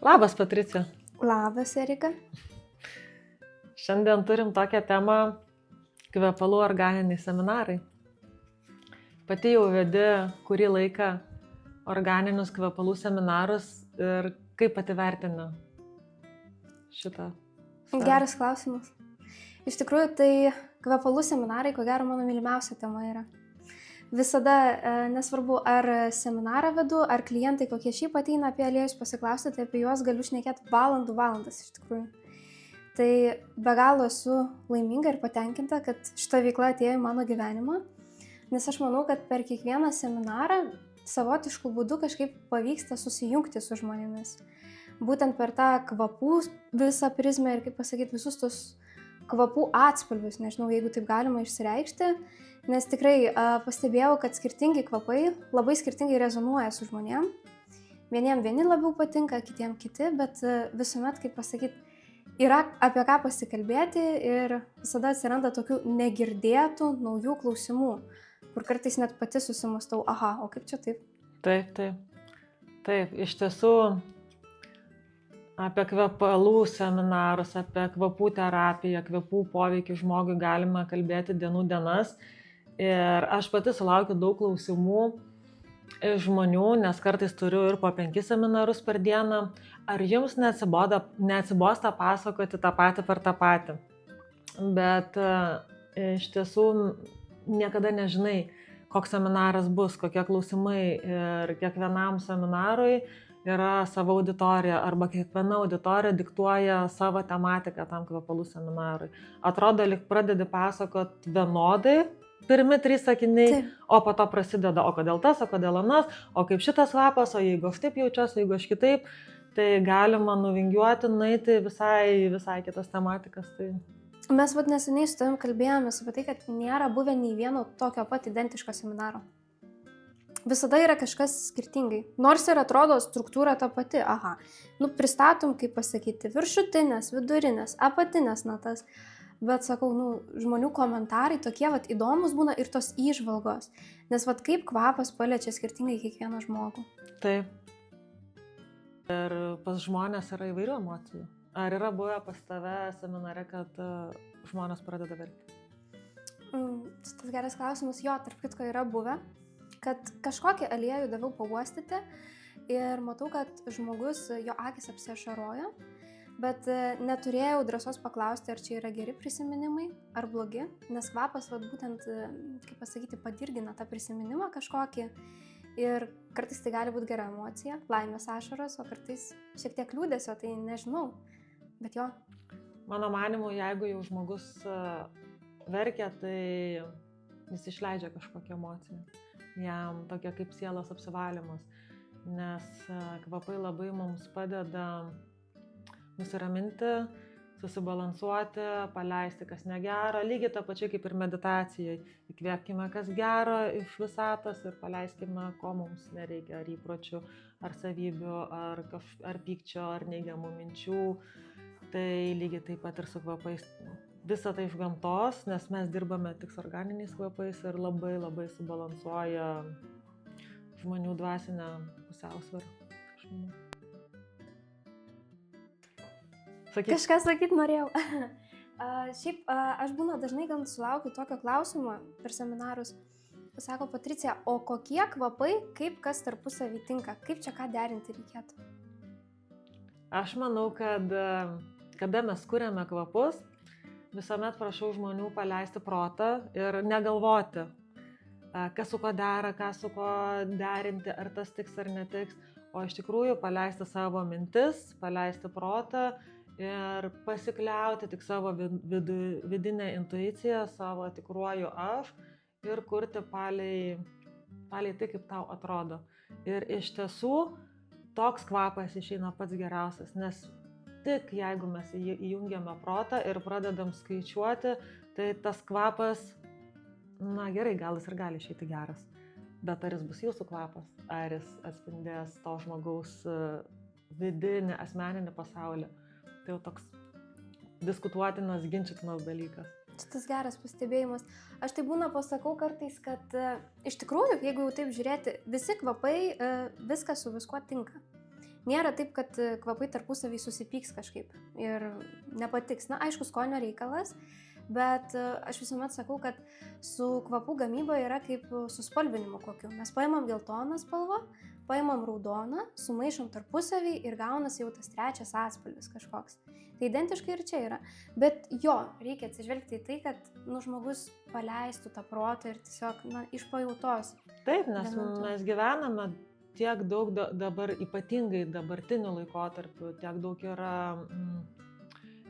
Labas, Patricija. Labas, Erika. Šiandien turim tokią temą kvepalų organiniai seminarai. Pati jau vedi kurį laiką organinius kvepalų seminarus ir kaip pati vertini šitą sferą? Geras klausimas. Iš tikrųjų, tai kvepalų seminarai, ko gero, mano mylimiausia tema yra. Visada, nesvarbu, ar seminarą vedu, ar klientai kokie šiaip ateina apie aliejus pasiklausti, tai apie juos galiu šnekėti valandas iš tikrųjų. Tai be galo esu laiminga ir patenkinta, kad šita veikla atėjo į mano gyvenimą, nes aš manau, kad per kiekvieną seminarą savotiškų būdų kažkaip pavyksta susijungti su žmonėmis. Būtent per tą kvapų visą prizmę ir, kaip pasakyti, visus tos kvapų atspalvius, nežinau, jeigu taip galima išsireikšti, nes tikrai pastebėjau, kad skirtingi kvapai labai skirtingai rezonuoja su žmonėm. Vieniem vieni labiau patinka, kitiem kiti, bet visuomet, kaip pasakyti, yra apie ką pasikalbėti ir visada atsiranda tokių negirdėtų naujų klausimų, kur kartais net pati susimastau, aha, o kaip čia taip? Taip, iš tiesų apie kvepalų seminarus, apie kvapų terapiją, kvapų poveikį žmogui galima kalbėti dienų dienas. Ir aš pati sulaukiu daug klausimų iš žmonių, nes kartais turiu ir po 5 seminarus per dieną. Ar jums neatsibosta pasakoti tą patį per tą patį? Bet iš tiesų niekada nežinai, koks seminaras bus, kokie klausimai. Ir kiekvienam seminarui yra savo auditorija arba kiekviena auditorija diktuoja savo tematiką tam kvepalų seminarui. Atrodo, lyg pradedi pasakot vienodai, pirmi 3 sakiniai, Taip. O po to prasideda, o kodėl tas, o kodėl anas, o kaip šitas kvapas, o jeigu aš taip jaučiuosi, jeigu aš kitaip, tai galima nuvingiuoti, nueiti visai kitas tematikas. Tai... Mes neseniai su tavim kalbėjomės apie tai, kad nėra buvę nei vieno tokio pat identiško seminaro. Visada yra kažkas skirtingai. Nors ir atrodo struktūra ta pati, aha, pristatom, kaip pasakyti, viršutinės, vidurinės, apatinės natas. Bet sakau, žmonių komentarai tokie įdomus būna ir tos įžvalgos. Nes kaip kvapas paliečia skirtingai kiekvieną žmogų. Taip. Ir pas žmonės yra įvairių emocijų. Ar yra buvę pas tave seminare, kad žmonės pradeda verkti? Tas geras klausimas. Jo, tarp kitko yra buvę, kad kažkokį aliejų daviau pauostyti ir matau, kad žmogus, jo akis apsiašaroja, bet neturėjau drąsos paklausti, ar čia yra geri prisiminimai ar blogi, nes kvapas būtent, kaip pasakyti, padirgina tą prisiminimą kažkokį ir kartais tai gali būti gera emocija, laimės ašaros, o kartais šiek tiek liūdesio, tai nežinau, bet jo. Mano manimu, jeigu jau žmogus verkia, tai jis išleidžia kažkokią emociją. Jam tokia kaip sielos apsivalymas, nes kvapai labai mums padeda nusiraminti, susibalansuoti, paleisti kas negero, lygiai tą pačiai kaip ir meditacijai. Įkvėpkime kas gero iš visatos ir paleiskime, ko mums nereikia, ar įpročių, ar savybių, ar pykčio, ar neigiamų minčių. Tai lygiai taip pat ir su kvapais. Visą tai iš gamtos, nes mes dirbame tik su organiniais kvapais ir labai labai subalansuoja žmonių dvasinę pusiausvyrą. Kažką sakyti norėjau. Šiaip aš dažnai gal sulaukiu tokio klausimo per seminarus. Sako, Patricija, o kokie kvapai, kaip kas tarpusavį tinka, kaip čia ką derinti reikėtų? Aš manau, kad kada mes kuriame kvapus, visuomet prašau žmonių paleisti protą ir negalvoti, kas su ko dera, ką su ko derinti, ar tas tiks ar netiks, o iš tikrųjų paleisti savo mintis, paleisti protą ir pasikliauti tik savo vidinę intuiciją, savo tikruoju aš ir kurti palei tai, kaip tau atrodo. Ir iš tiesų toks kvapas išeina pats geriausias, nes tik jeigu mes įjungiame protą ir pradedam skaičiuoti, tai tas kvapas, gerai, gal jis ir gali išeiti geras, bet ar jis bus jūsų kvapas, ar jis atspindės to žmogaus vidinį, asmeninį pasaulį, tai jau toks diskutuotinas, ginčytinas dalykas. Šitas geras pastebėjimas. Aš tai pasakau kartais, kad iš tikrųjų, jeigu jau taip žiūrėti, visi kvapai viskas su viskuo tinka. nėra taip, kad kvapai tarpusavį susipyks kažkaip ir nepatiks. Na, aišku, skonio reikalas, bet aš visuomet sakau, kad su kvapų gamyba yra kaip su spalvinimu kokiu. Mes paimam geltoną spalvą, paimam raudoną, sumaišom tarpusavį ir gaunas jau tas trečias atspalvis kažkoks. Tai identiškai ir čia yra. Bet jo, reikia atsižvelgti į tai, kad žmogus paleistų tą protą ir tiesiog iš pajautos. Taip, nes mes gyvename tiek daug dabar, ypatingai dabartiniu laikotarpiu, tiek daug yra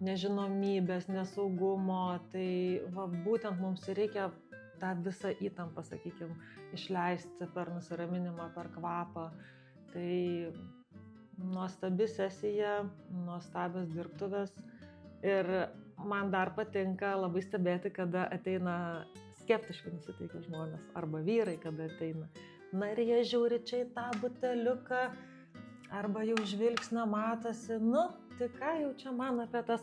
nežinomybės, nesaugumo, tai būtent mums reikia tą visą įtampą, sakykime, išleisti per nusiraminimą, per kvapą. Tai nuostabi sesija, nuostabios dirbtuvės ir man dar patinka labai stebėti, kada ateina skeptiškai nusiteikę žmonės arba vyrai, kada ateina. Na ir jie žiūri čia į tą buteliuką arba jau žvilgsnio matosi, tai ką jau čia man apie tas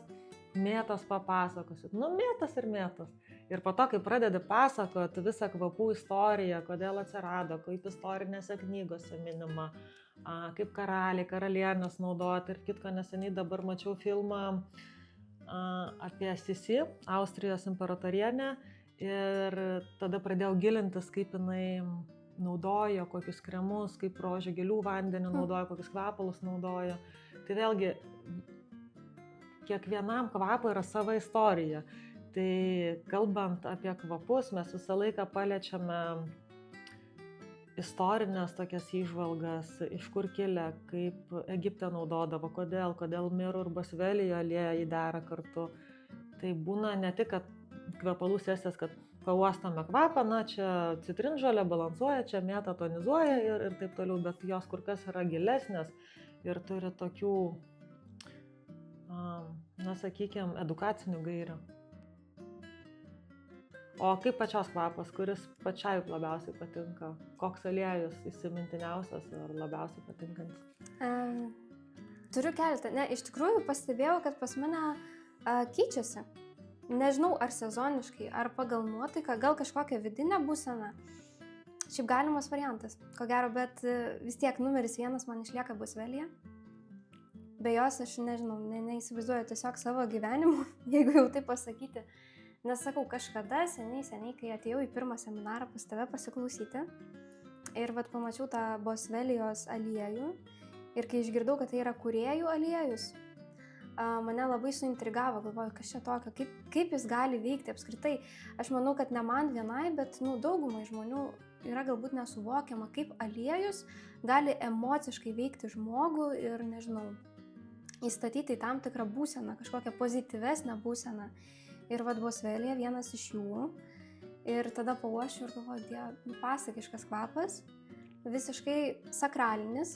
mėtas papasakosit. Mėtas ir mėtas. Ir po to, kai pradedi pasakoti visą kvapų istoriją, kodėl atsirado, kaip istorinėse knygose minima, kaip karaliai, karalienės naudoti ir kitko. Neseniai dabar mačiau filmą apie Sisi, Austrijos imperatorienę, ir tada pradėjau gilintis, kaip jinai naudojo, kokius kremus, kaip rožių gėlių vandenį naudojo, kokius kvepalus naudojo. Tai vėlgi, kiekvienam kvapui yra sava istorija. Tai kalbant apie kvapus, mes visą laiką paliečiame istorinės tokias įžvalgas, iš kur kilę, kaip Egipte naudodavo, kodėl mirų ir bosvelijų aliejai dera kartu. Tai būna ne tik, kad kvepalų sesijas, kad pauostame kvapą, čia citrinžolė balansuoja, čia mėta tonizuoja ir taip toliau, bet jos kur kas yra gilesnės ir turi tokių, sakykime, edukacinių gairių. O kaip pačios kvapas, kuris pačiai labiausiai patinka? Koks aliejus įsimintiniausias ar labiausiai patinkantis? Turiu keletą. Iš tikrųjų pastebėjau, kad pas mane keičiasi. Nežinau, ar sezoniškai, ar pagal nuotaiką, gal kažkokią vidinę būseną. Šiaip galimas variantas, ko gero, bet vis tiek numeris 1 man išlieka bosvelija. Be jos aš nežinau, neįsivaizduoju tiesiog savo gyvenimu, jeigu jau taip pasakyti. Nes sakau, kažkada seniai, kai atėjau į pirmą seminarą pas tave pasiklausyti ir pamačiau tą bosvelijos aliejų ir kai išgirdau, kad tai yra kūrėjų aliejus, mane labai suintrigavo, galvoju, kas čia tokio, kaip jis gali veikti apskritai. Aš manau, kad ne man vienai, bet daugumai žmonių yra galbūt nesuvokiama, kaip aliejus gali emociškai veikti žmogų ir, nežinau, įstatyti į tam tikrą būseną, kažkokią pozityvesnę būseną. Ir bosvelija vienas iš jų. Ir tada pauošiu ir galvoju, pasakiškas kvapas, visiškai sakralinis,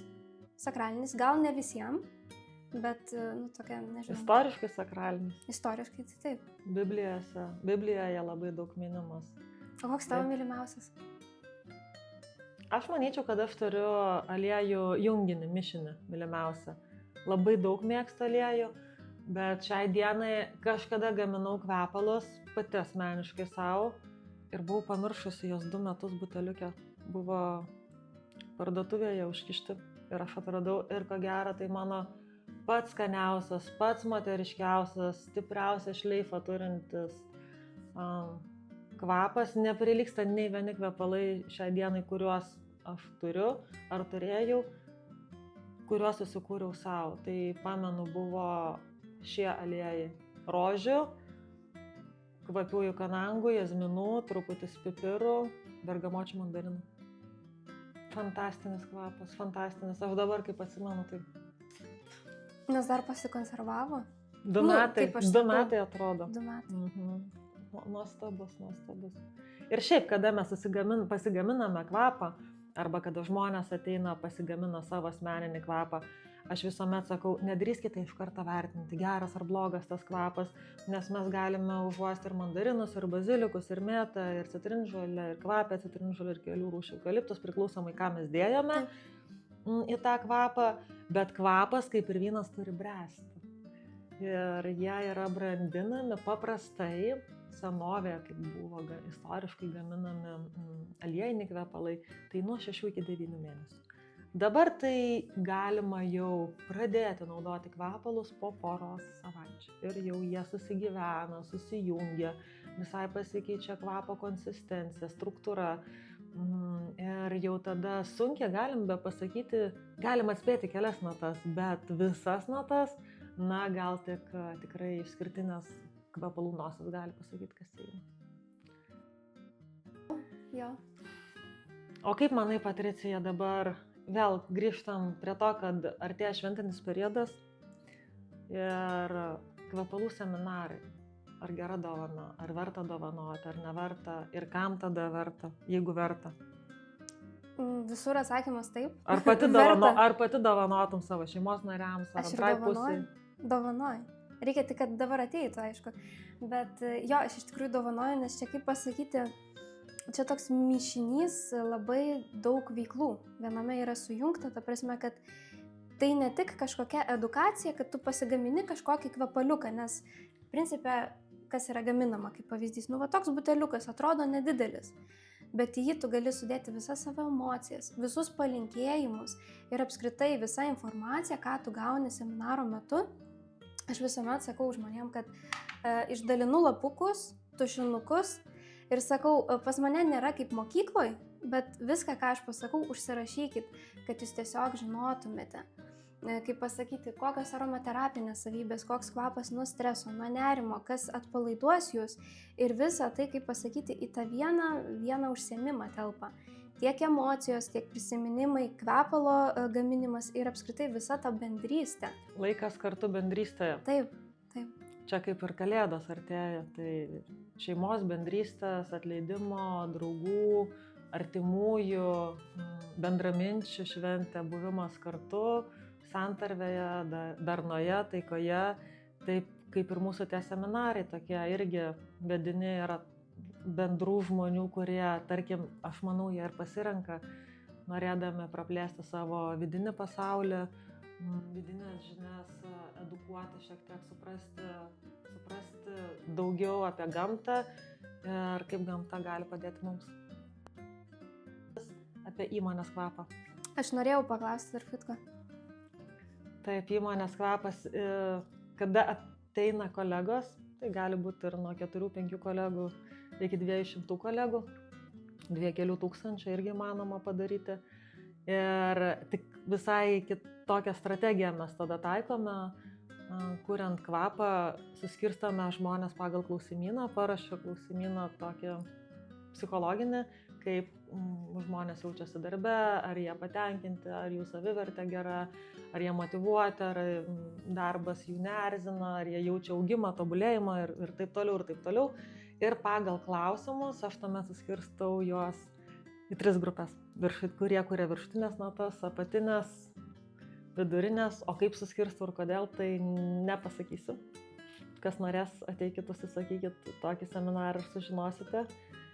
gal ne visiems, bet, tokia, nežinau. Istoriškai sakralinis. Istoriškai, tai taip. Biblijoje labai daug minimas. O koks tavo mylimiausias? Aš manyčiau, kad aš turiu aliejų junginį, mišinį mylimiausią. Labai daug mėgstu aliejų. Bet šiai dienai kažkada gaminau kvepalus pati asmeniškai savo ir buvau pamiršusi jos 2 metus buteliuke. Buvo parduotuvėje užkišti ir aš atradau ir ko gero tai mano pats skaniausias, pats moteriškiausias, stipriausią šleifą turintis kvapas. Neprilygsta nei vieni kvepalai šiai dienai, kuriuos aš turiu ar turėjau, kuriuos susikūriau savo. Tai pamenu, buvo šie aliejai rožių, kvapiųjų kanangų, jazminų, truputis pipirų, bergamočių mandarinų. Fantastinis kvapas, fantastinis. Aš dabar, kaip atsimenu, tai... Nes dar pasikonservavo? 2 metai, 2 metai atrodo. 2 metai. Nuostabus. Ir šiaip, kada mes pasigaminame kvapą, arba kada žmonės ateina, pasigamina savo asmeninį kvapą, aš visuomet sakau, nedrįskite iš karto vertinti, geras ar blogas tas kvapas, nes mes galime užuosti ir mandarinus, ir bazilikus, ir mėtą, ir citrinžolę, ir kvapę citrinžolę, ir kelių rūšių eukaliptus, priklausomai, ką mes dėjome į tą kvapą, bet kvapas, kaip ir vynas, turi bręsti. Ir jie yra brandinami paprastai, senovėje, kaip buvo istoriškai gaminami aliejiniai kvepalai, tai nuo 6 iki 9 mėnesių. Dabar tai galima jau pradėti naudoti kvepalus po poros savaičių. Ir jau jie susigyvena, susijungia, visai pasikeičia kvapo konsistencija, struktūra. Ir jau tada sunkiai galim be pasakyti, galim atspėti kelias natas, bet visas natas, na gal tik tikrai išskirtinės kvepalų nosis gali pasakyti, kas tai. Jo. O kaip manai, Patricija, dabar vėl grįžtam prie to, kad artėja šventinis periodas ir kvepalų seminarai. Ar gera dovana, ar verta dovanoti, ar neverta ir kam tada verta, jeigu verta? Visur atsakymas taip. Ar pati dovanotum savo šeimos nariams, ar antrai pusiai? Dovanoju. Reikia tik, kad dabar ateitų, aišku. Bet jo, aš iš tikrųjų dovanoju, nes čia kaip pasakyti, čia toks mišinys labai daug veiklų. Viename yra sujungta, ta prasme, kad tai ne tik kažkokia edukacija, kad tu pasigamini kažkokį kvepaliuką, nes principe, kas yra gaminama, kaip pavyzdys, toks buteliukas atrodo nedidelis, bet į jį tu gali sudėti visas savo emocijas, visus palinkėjimus ir apskritai visą informaciją, ką tu gauni seminaro metu. Aš visuomet sakau žmonėm, kad išdalinu lapukus, tušinukus, ir sakau, pas mane nėra kaip mokykloje, bet viską, ką aš pasakau, užsirašykit, kad jūs tiesiog žinotumėte. Kaip pasakyti, kokios aromaterapinės savybės, koks kvapas nuo streso, nuo nerimo, kas atpalaiduos jūs. Ir visa tai, kaip pasakyti, į tą vieną užsiėmimą telpa. Tiek emocijos, tiek prisiminimai, kvepalo gaminimas ir apskritai visa ta bendrystė. Laikas kartu bendrystėje. Taip. Čia kaip ir Kalėdos artėja, tai šeimos bendrystės, atleidimo, draugų, artimųjų, bendraminčių šventė, buvimas kartu, santarvėje, darnoje, taikoje, taip kaip ir mūsų tie seminarai, tokie irgi vedini yra bendrų žmonių, kurie, tarkim, aš manau, jie ir pasirenka, norėdami praplėsti savo vidinį pasaulį, vidinės žinias, edukuoti, šiek tiek suprasti daugiau apie gamtą ir kaip gamta gali padėti mums. Apie įmonės kvapą. Aš norėjau paklausti dar kitko. Taip, įmonės kvapas, kada ateina kolegos, tai gali būti ir nuo 4-5 kolegų iki 200 kolegų, 2,000 irgi manoma padaryti. Ir tik visai kitokią strategiją mes tada taikome, kuriant kvapą, suskirstame žmonės pagal klausimyną, parašo klausimyną tokį psichologinį, kaip žmonės jaučiasi darbe, ar jie patenkinti, ar jų savivertė gera, ar jie motyvuoti, ar darbas jų neerzina, ar jie jaučia augimą, tobulėjimą ir taip toliau, ir taip toliau. Ir pagal klausimus aš tuomet suskirstau juos į 3 grupės, kurie kuria viršutinės natas, apatinės, vidurinės, o kaip suskirstau ir kodėl, tai nepasakysiu. Kas norės, ateikit, užsisakykit tokį seminarą ir sužinosite.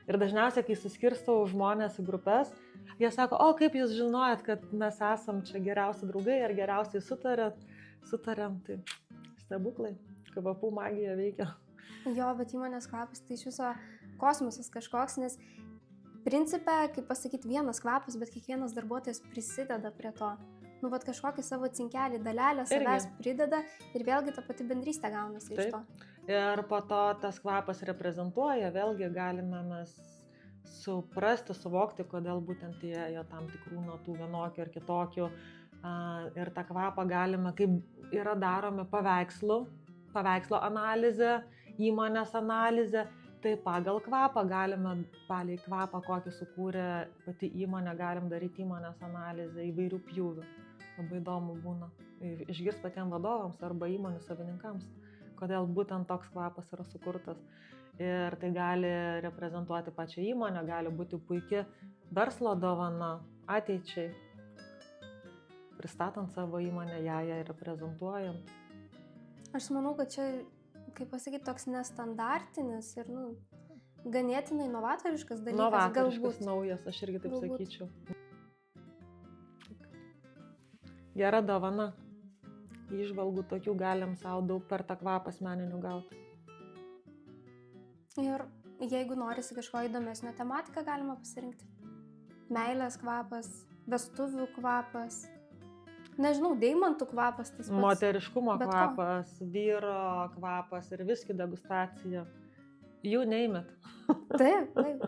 Ir dažniausiai, kai suskirstau žmonės į grupės, jie sako, o kaip jūs žinojat, kad mes esam čia geriausi draugai ar geriausiai sutarėm, tai stebuklai, kvapų magija veikia. Jo, bet įmonės kvapas tai iš viso kosmosas kažkoks, nes principe, kaip pasakyti, vienas kvapas, bet kiekvienas darbuotojas prisideda prie to. Kažkokį savo cinkelį, dalelę savęs prideda ir vėlgi ta pati bendrystė gaunasi iš to. Ir po to tas kvapas reprezentuoja, vėlgi galime mes suprasti, suvokti, kodėl būtent jie tam tikrų natų vienokių ar kitokių. Ir tą kvapą galime, kaip yra daromi paveikslo analizė, įmonės analizė, tai pagal kvapą galime, palei kvapą, kokį sukūrė pati įmonė, galim daryti įmonės analizę įvairių pjūvių. Labai įdomu būna išgirsti patiems vadovams arba įmonių savininkams, kodėl būtent toks kvapas yra sukurtas. Ir tai gali reprezentuoti pačią įmonę, gali būti puikia verslo dovana ateičiai, pristatant savo įmonę, ją reprezentuojant. Aš manau, kad čia, kaip pasakyti, toks nestandartinis ir ganėtinai novatoriškas dalykas. Novatoriškas, naujas, aš irgi taip sakyčiau. Gera dovana. Įžvalgų tokių galim savo daug per tą kvapą asmeninių gauti. Ir jeigu norisi kažko įdomesnio tematiką, galima pasirinkti. Meilės kvapas, vestuvių kvapas, nežinau, deimantų kvapas tas pats. Moteriškumo Bet ko? kvapas, vyro kvapas ir viskį degustacija. You name it. Taip, taip.